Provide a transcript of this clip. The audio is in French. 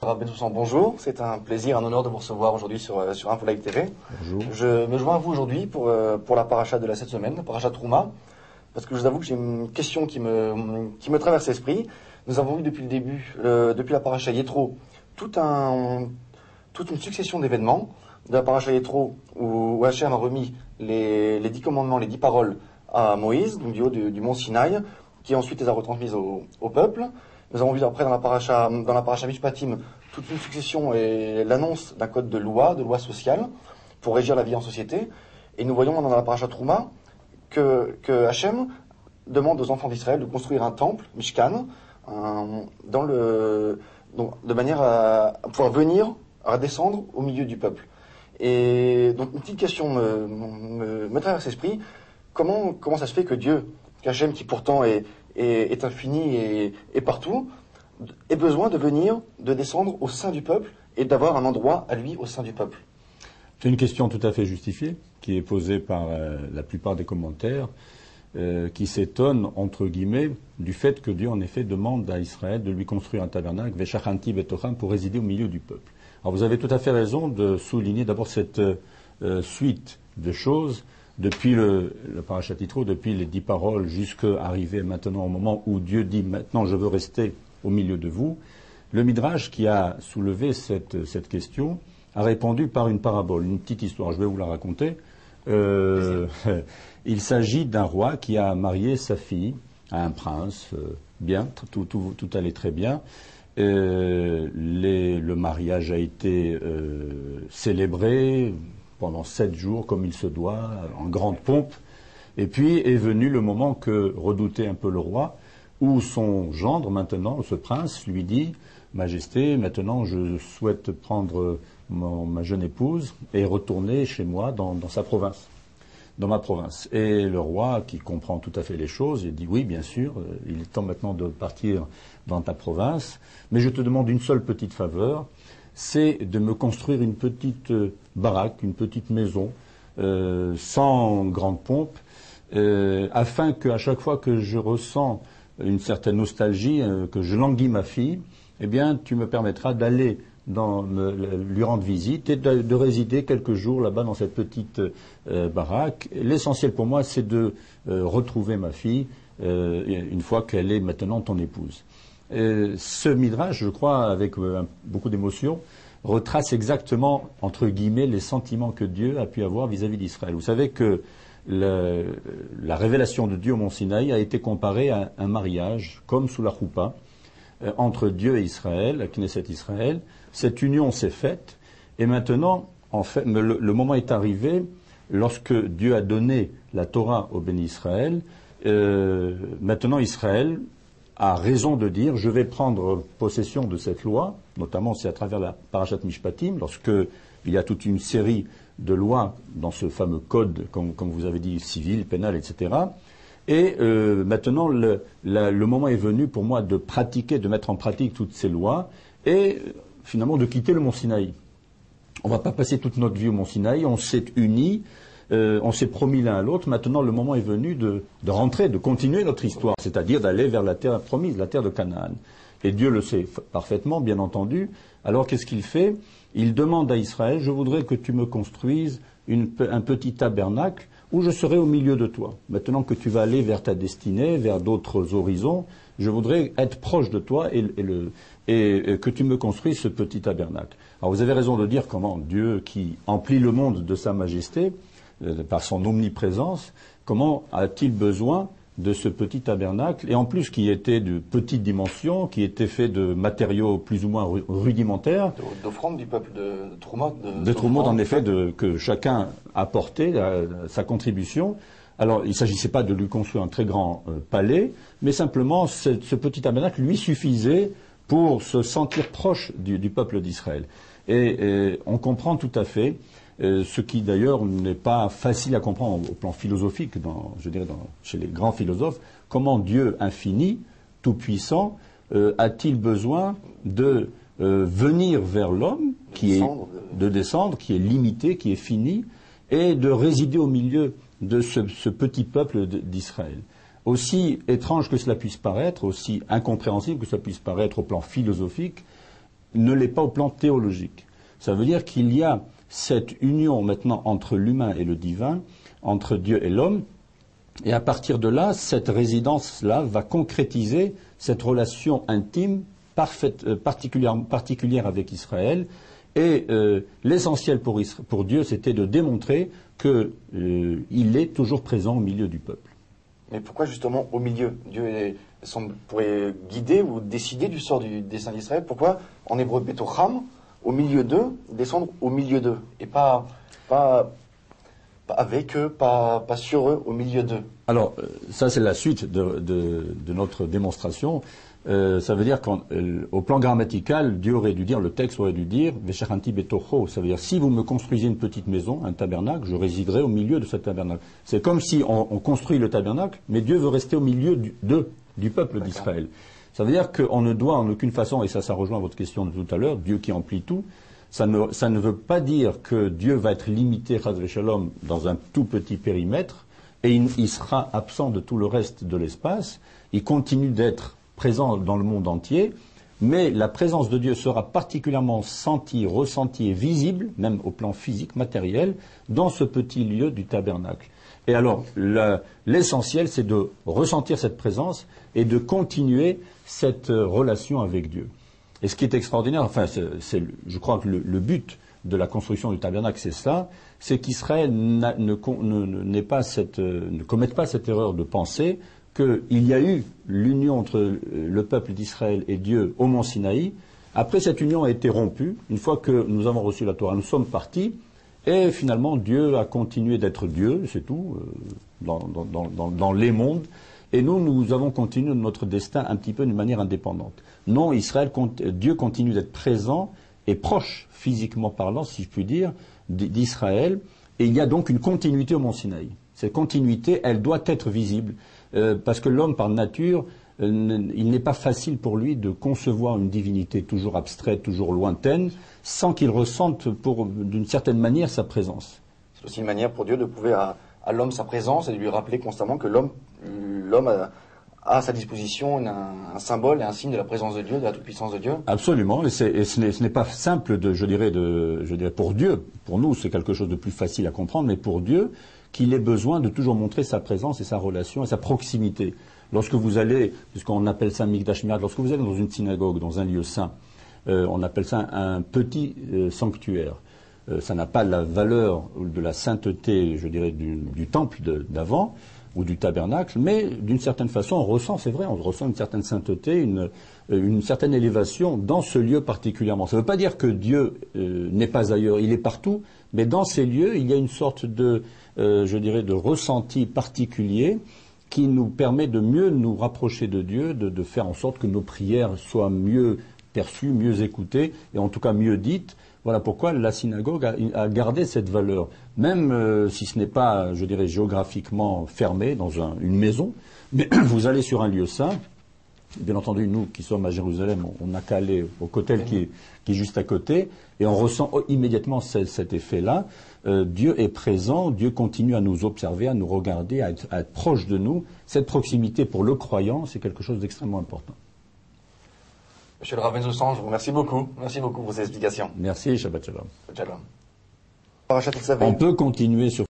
Rav Bensoussan, bonjour, c'est un plaisir, un honneur de vous recevoir aujourd'hui sur Info Live TV. Bonjour. Je me joins à vous aujourd'hui pour la paracha de cette semaine, la paracha Trouma, parce que je vous avoue que j'ai une question qui me traverse l'esprit. Nous avons vu depuis le début, depuis la paracha Yétro, toute une succession d'événements. De la paracha Yétro, où Hachem a remis les 10 commandements, les 10 paroles à Moïse, donc du haut du mont Sinaï, qui ensuite les a retransmises au peuple. Nous avons vu après dans la paracha Mishpatim toute une succession et l'annonce d'un code de loi sociale pour régir la vie en société. Et nous voyons dans la paracha Trouma que Hachem demande aux enfants d'Israël de construire un temple, Mishkan, de manière à pouvoir venir, à descendre au milieu du peuple. Et donc une petite question me traverse l'esprit. Comment ça se fait que Dieu, qu'Hachem qui pourtant est infini et partout, ait besoin de venir, de descendre au sein du peuple et d'avoir un endroit à lui au sein du peuple? C'est une question tout à fait justifiée, qui est posée par la plupart des commentaires, qui s'étonnent, entre guillemets, du fait que Dieu, en effet, demande à Israël de lui construire un tabernacle, Veshachanti Betocham, pour résider au milieu du peuple. Alors vous avez tout à fait raison de souligner d'abord cette suite de choses, depuis le parashat Yitro, depuis les 10 paroles, jusqu'à arriver maintenant au moment où Dieu dit « Maintenant je veux rester au milieu de vous ». Le Midrash qui a soulevé cette question a répondu par une parabole, une petite histoire. Je vais vous la raconter. Il s'agit d'un roi qui a marié sa fille à un prince. Bien, tout allait très bien. Le mariage a été célébré pendant 7 jours, comme il se doit, en grande pompe. Et puis est venu le moment que redoutait un peu le roi, où son gendre, maintenant, ce prince, lui dit « Majesté, maintenant je souhaite prendre ma jeune épouse et retourner chez moi dans sa province, dans ma province. » Et le roi, qui comprend tout à fait les choses, il dit « Oui, bien sûr, il est temps maintenant de partir dans ta province, mais je te demande une seule petite faveur, c'est de me construire une petite baraque, une petite maison, sans grande pompe, afin qu'à chaque fois que je ressens une certaine nostalgie, que je languis ma fille, eh bien, tu me permettras d'aller lui rendre visite et de résider quelques jours là-bas dans cette petite baraque. L'essentiel pour moi, c'est de retrouver ma fille une fois qu'elle est maintenant ton épouse. » Ce midrash, je crois, avec beaucoup d'émotion, retrace exactement, entre guillemets, les sentiments que Dieu a pu avoir vis-à-vis d'Israël. Vous savez que la révélation de Dieu au mont Sinaï a été comparée à un mariage, comme sous la choupa, entre Dieu et Israël, la Knesset Israël. Cette union s'est faite, et maintenant, en fait, le moment est arrivé, lorsque Dieu a donné la Torah au béni Israël, maintenant Israël a raison de dire, je vais prendre possession de cette loi, notamment c'est à travers la parashat Mishpatim, lorsque il y a toute une série de lois dans ce fameux code, comme vous avez dit, civil, pénal, etc. Et maintenant, le moment est venu pour moi de pratiquer, de mettre en pratique toutes ces lois, et finalement de quitter le mont Sinaï. On ne va pas passer toute notre vie au mont Sinaï, on s'est unis, on s'est promis l'un à l'autre. Maintenant, le moment est venu de rentrer, de continuer notre histoire, c'est-à-dire d'aller vers la terre promise, la terre de Canaan. Et Dieu le sait parfaitement, bien entendu. Alors, qu'est-ce qu'il fait? Il demande à Israël, je voudrais que tu me construises un petit tabernacle où je serai au milieu de toi. Maintenant que tu vas aller vers ta destinée, vers d'autres horizons, je voudrais être proche de toi et que tu me construises ce petit tabernacle. Alors, vous avez raison de dire comment Dieu, qui emplit le monde de sa majesté, par son omniprésence, comment a-t-il besoin de ce petit tabernacle, et en plus qui était de petite dimension, qui était fait de matériaux plus ou moins rudimentaires. D'offrande du peuple de Trouma. De Trouma, en effet, que chacun apportait sa contribution. Alors, il ne s'agissait pas de lui construire un très grand palais, mais simplement ce petit tabernacle lui suffisait pour se sentir proche du peuple d'Israël. Et on comprend tout à fait ce qui d'ailleurs n'est pas facile à comprendre au plan philosophique, chez les grands philosophes, comment Dieu infini, tout-puissant, a-t-il besoin de venir vers l'homme, de descendre, qui est limité, qui est fini, et de résider au milieu de ce petit peuple d'Israël. Aussi étrange que cela puisse paraître, aussi incompréhensible que cela puisse paraître au plan philosophique, ne l'est pas au plan théologique. Ça veut dire qu'il y a cette union maintenant entre l'humain et le divin, entre Dieu et l'homme, et à partir de là, cette résidence-là va concrétiser cette relation intime, particulière avec Israël. Et l'essentiel pour Dieu, c'était de démontrer qu'il est toujours présent au milieu du peuple. Mais pourquoi justement au milieu? Dieu pourrait guider ou décider du sort du dessein d'Israël. Pourquoi en hébreu Betocham, au milieu d'eux, descendre au milieu d'eux et pas avec eux, pas sur eux, au milieu d'eux? Alors, ça c'est la suite de notre démonstration. Ça veut dire qu'au plan grammatical, Dieu aurait dû dire, le texte aurait dû dire Veshachanti betocho. Ça veut dire, si vous me construisez une petite maison, un tabernacle, je résiderai au milieu de ce tabernacle. C'est comme si on construit le tabernacle, mais Dieu veut rester au milieu du peuple d'Israël. Ça veut dire qu'on ne doit en aucune façon, et ça rejoint votre question de tout à l'heure, Dieu qui emplit tout, ça ne veut pas dire que Dieu va être limité, chas v'shalom, dans un tout petit périmètre, et il sera absent de tout le reste de l'espace. Il continue d'être présent dans le monde entier, mais la présence de Dieu sera particulièrement sentie, ressentie et visible, même au plan physique, matériel, dans ce petit lieu du tabernacle. Et alors, l'essentiel, c'est de ressentir cette présence et de continuer cette relation avec Dieu. Et ce qui est extraordinaire, enfin, je crois que le but de la construction du tabernacle, c'est ça, c'est qu'Israël ne commette pas cette erreur de penser qu'il y a eu l'union entre le peuple d'Israël et Dieu au mont Sinaï. Après, cette union a été rompue. Une fois que nous avons reçu la Torah, nous sommes partis. Et finalement, Dieu a continué d'être Dieu, c'est tout, dans les mondes. Et nous avons continué notre destin un petit peu d'une manière indépendante. Non, Dieu continue d'être présent et proche, physiquement parlant, si je puis dire, d'Israël. Et il y a donc une continuité au mont Sinaï. Cette continuité, elle doit être visible. Parce que l'homme, par nature, il n'est pas facile pour lui de concevoir une divinité toujours abstraite, toujours lointaine, sans qu'il ressente d'une certaine manière sa présence. C'est aussi une manière pour Dieu de prouver à l'homme sa présence et de lui rappeler constamment que l'homme a à sa disposition un symbole et un signe de la présence de Dieu, de la toute-puissance de Dieu. Absolument, et ce n'est pas simple, je dirais, pour Dieu. Pour nous, c'est quelque chose de plus facile à comprendre, mais pour Dieu, qu'il ait besoin de toujours montrer sa présence et sa relation et sa proximité. Lorsque vous allez, puisqu'on appelle ça Mikdash Mirat, lorsque vous allez dans une synagogue, dans un lieu saint, on appelle ça un petit sanctuaire. Ça n'a pas la valeur de la sainteté, je dirais, du temple d'avant ou du tabernacle, mais d'une certaine façon, on ressent une certaine sainteté, une certaine élévation dans ce lieu particulièrement. Ça ne veut pas dire que Dieu n'est pas ailleurs, il est partout, mais dans ces lieux, il y a une sorte de ressenti particulier qui nous permet de mieux nous rapprocher de Dieu, de faire en sorte que nos prières soient mieux perçues, mieux écoutées, et en tout cas mieux dites. Voilà pourquoi la synagogue a gardé cette valeur. Même si ce n'est pas, je dirais, géographiquement fermé dans une maison, mais vous allez sur un lieu saint. Bien entendu, nous qui sommes à Jérusalem, on n'a qu'à aller au Kotel qui est juste à côté, et on ressent immédiatement cet effet-là. Dieu est présent, Dieu continue à nous observer, à nous regarder, à être proche de nous. Cette proximité pour le croyant, c'est quelque chose d'extrêmement important. Monsieur le Rav Ben-Zoussan, je vous remercie beaucoup. Merci beaucoup pour ces explications. Merci, Shabbat Shalom. Shabbat Shalom. On peut continuer sur